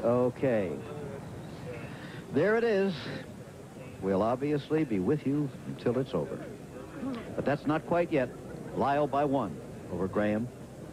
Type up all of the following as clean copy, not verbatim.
Okay. There it is. We'll obviously be with you until it's over. But that's not quite yet. Lyle by 1 over Graham,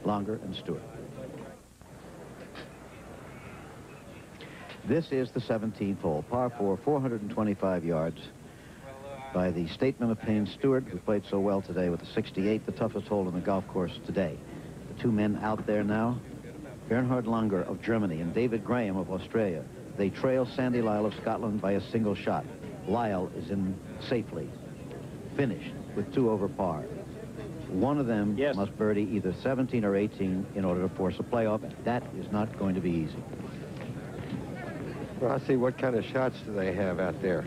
Longer, and Stewart. This is the 17th hole, par 4, 425 yards by the Statement of Pain Stewart, who played so well today with the 68, the toughest hole in the golf course today. The two men out there now, Bernhard Langer of Germany and David Graham of Australia. They trail Sandy Lyle of Scotland by a single shot. Lyle is in safely, finished with 2 over par. One of them must birdie either 17 or 18 in order to force a playoff. That is not going to be easy. Well, I see. What kind of shots do they have out there?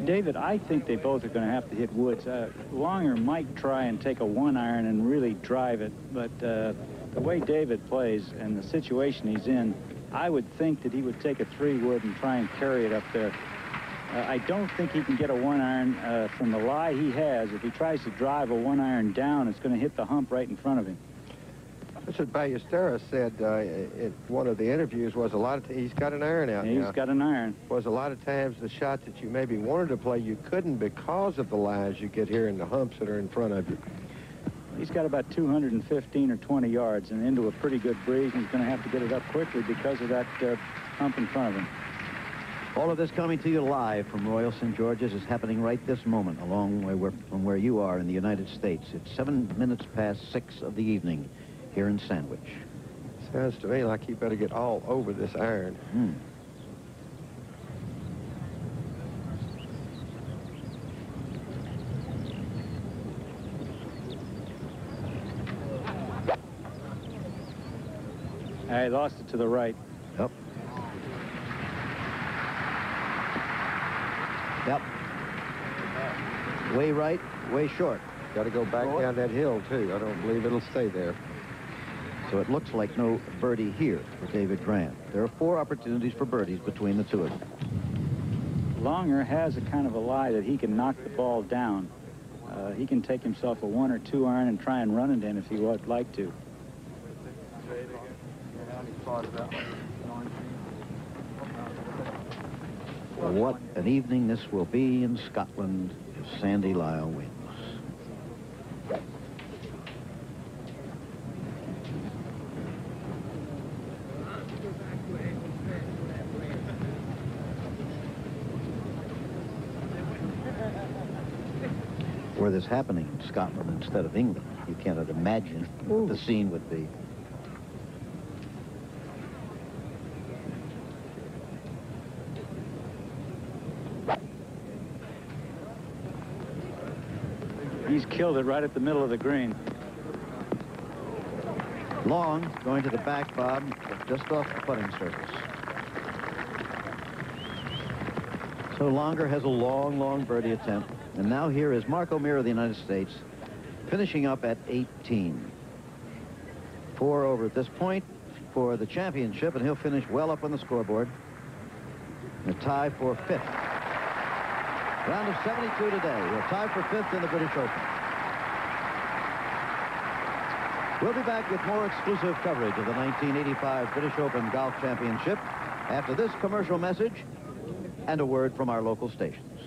David, I think they both are going to have to hit woods. Longer might try and take a 1-iron and really drive it, but the way David plays and the situation he's in, I would think that he would take a 3-wood and try and carry it up there. I don't think he can get a 1-iron from the lie he has. If he tries to drive a 1-iron down, it's going to hit the hump right in front of him. Richard Ballesteros said in one of the interviews was he's got an iron out now. He's got an iron. Was a lot of times the shot that you maybe wanted to play, you couldn't because of the lines you get here in the humps that are in front of you. He's got about 215 or 20 yards and into a pretty good breeze, and he's going to have to get it up quickly because of that hump in front of him. All of this coming to you live from Royal St. George's is happening right this moment, a long way from where you are in the United States. It's 7 minutes past 6 of the evening here in Sandwich. Sounds to me like you better get all over this iron. I lost it to the right. Yep. Yep. Way right, way short. Got to go back down that hill, too. I don't believe it'll stay there. So it looks like no birdie here for David Graham. There are 4 opportunities for birdies between the two of them. Longer has a kind of a lie that he can knock the ball down. He can take himself a 1 or 2 iron and try and run it in if he would like to. What an evening this will be in Scotland if Sandy Lyle wins. Were this happening in Scotland instead of England, you cannot imagine what the scene would be. He's killed it right at the middle of the green. Long going to the back, Bob, but just off the putting surface. So Longer has a long birdie attempt. And now here is Mark O'Meara of the United States, finishing up at 18. 4 over at this point for the championship, and he'll finish well up on the scoreboard. A tie for 5th. Round of 72 today. We'll tie for 5th in the British Open. We'll be back with more exclusive coverage of the 1985 British Open Golf Championship after this commercial message and a word from our local stations.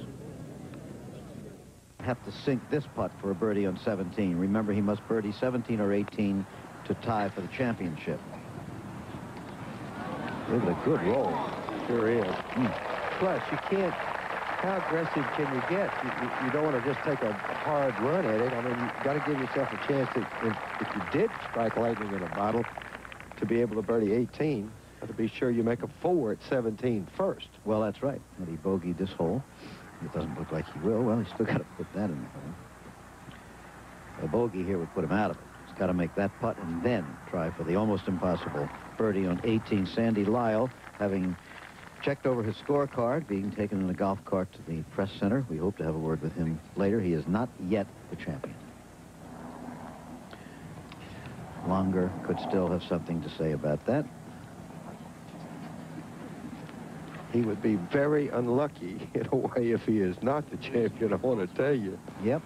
Have to sink this putt for a birdie on 17. Remember, he must birdie 17 or 18 to tie for the championship. Give it a good roll. Sure is. Plus, you can't... How aggressive can you get? You don't want to just take a hard run at it. I mean, you've got to give yourself a chance that if you did strike lightning in a bottle, to be able to birdie 18, to be sure you make a 4 at 17 first. Well, that's right. But he bogeyed this hole. It doesn't look like he will. Well, he's still got to put that in the hole. A bogey here would put him out of it. He's got to make that putt and then try for the almost impossible birdie on 18. Sandy Lyle, having checked over his scorecard, being taken in a golf cart to the press center. We hope to have a word with him later. He is not yet the champion. Longer could still have something to say about that. He would be very unlucky, in a way, if he is not the champion, I want to tell you. Yep.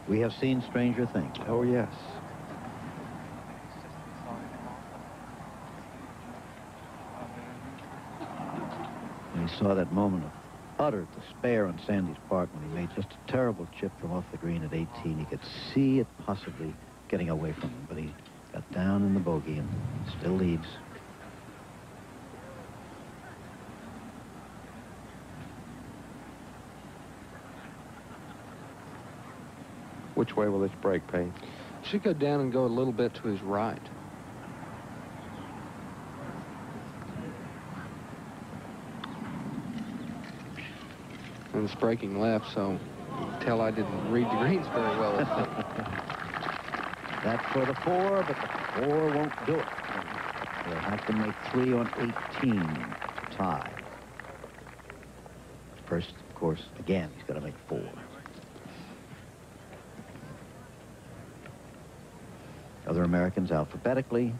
We have seen stranger things. Oh, yes. We saw that moment of utter despair on Sandy's part when he made just a terrible chip from off the green at 18. He could see it possibly getting away from him, but he got down in the bogey and still leads. Which way will this break, Payne? Should go down and go a little bit to his right. And it's breaking left, so you can tell I didn't read the greens very well. That's for the 4, but the 4 won't do it. They'll have to make 3 on 18 to tie. First, of course, again, he's got to make 4. Other Americans alphabetically.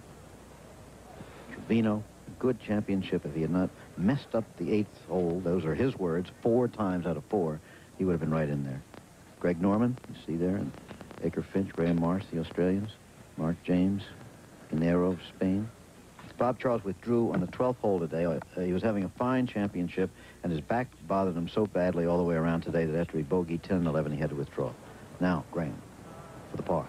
Trevino, good championship. If he had not messed up the 8th hole, those are his words, 4 times out of 4, he would have been right in there. Greg Norman, you see there, and Acre Finch, Graham Marsh, the Australians, Mark James, Pinero of Spain. Bob Charles withdrew on the 12th hole today. He was having a fine championship, and his back bothered him so badly all the way around today that after he bogeyed 10 and 11, he had to withdraw. Now, Graham, for the par.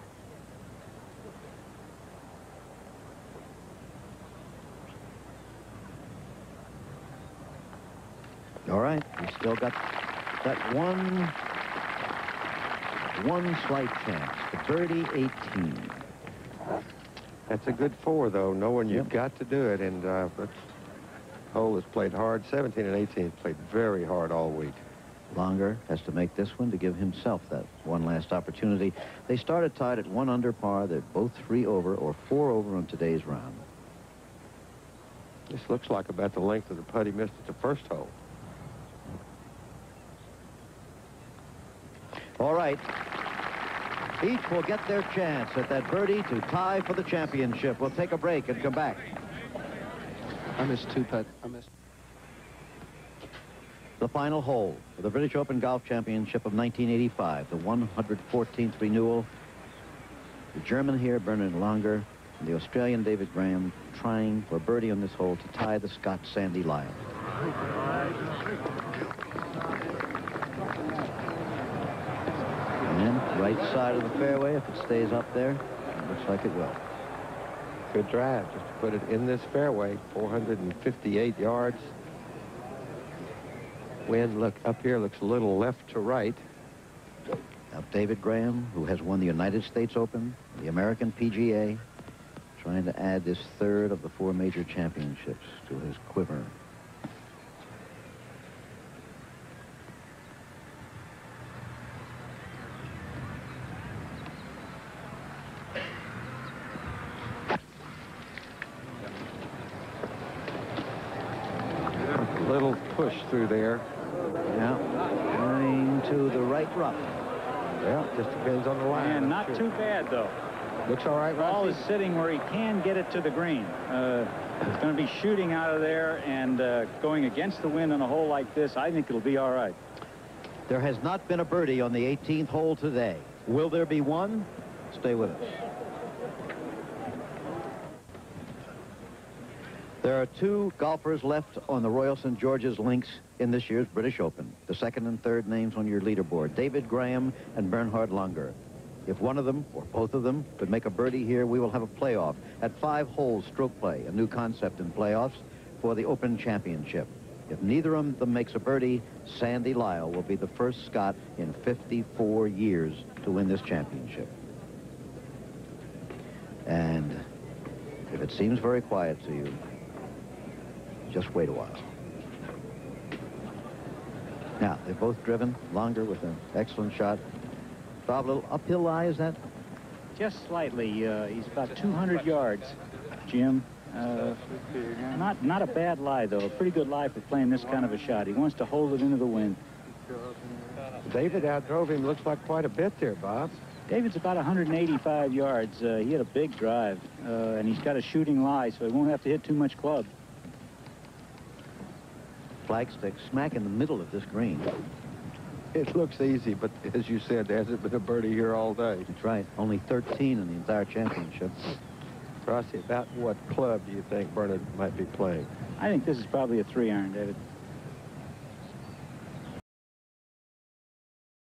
All right, he's still got that one slight chance. The birdie 18. That's a good 4, though, knowing you've got to do it. And that hole has played hard. 17 and 18 played very hard all week. Longer has to make this one to give himself that one last opportunity. They started tied at 1 under par. They're both 3 over or 4 over on today's round. This looks like about the length of the putt he missed at the first hole. All right. Each will get their chance at that birdie to tie for the championship. We'll take a break and come back. I missed 2 putts. The final hole for the British Open Golf Championship of 1985, the 114th renewal. The German here, Bernard Langer, and the Australian David Graham trying for a birdie on this hole to tie the Scot Sandy Lyle. And right side of the fairway, if it stays up there, it looks like it will. Good drive, just to put it in this fairway, 458 yards. Wind, look, up here looks a little left to right. Now David Graham, who has won the United States Open, the American PGA, trying to add this 3rd of the 4 major championships to his quiver. Little push through there. Now, going to the right rough. Well, just depends on the line. And not too bad, though. Looks all right, The ball Rossi? is sitting where he can get it to the green. It's going to be shooting out of there and going against the wind on a hole like this. I think it'll be all right. There has not been a birdie on the 18th hole today. Will there be one? Stay with us. There are 2 golfers left on the Royal St. George's links in this year's British Open. The 2nd and 3rd names on your leaderboard, David Graham and Bernhard Langer. If one of them, or both of them, could make a birdie here, we will have a playoff at 5 holes stroke play, a new concept in playoffs for the Open Championship. If neither of them makes a birdie, Sandy Lyle will be the first Scot in 54 years to win this championship. And if it seems very quiet to you, just wait a while. Now, they've both driven. Longer with an excellent shot. Bob, a little uphill lie, is that? Just slightly. He's about 200 yards, Jim. Not a bad lie, though. A pretty good lie for playing this kind of a shot. He wants to hold it into the wind. David outdrove him, looks like quite a bit there, Bob. David's about 185 yards. He had a big drive, and he's got a shooting lie, so he won't have to hit too much club. Flagstick smack in the middle of this green. It looks easy, but as you said, there hasn't been a birdie here all day. That's right. Only 13 in the entire championship. Rossi, about what club do you think Bernard might be playing? I think this is probably a 3-iron, David.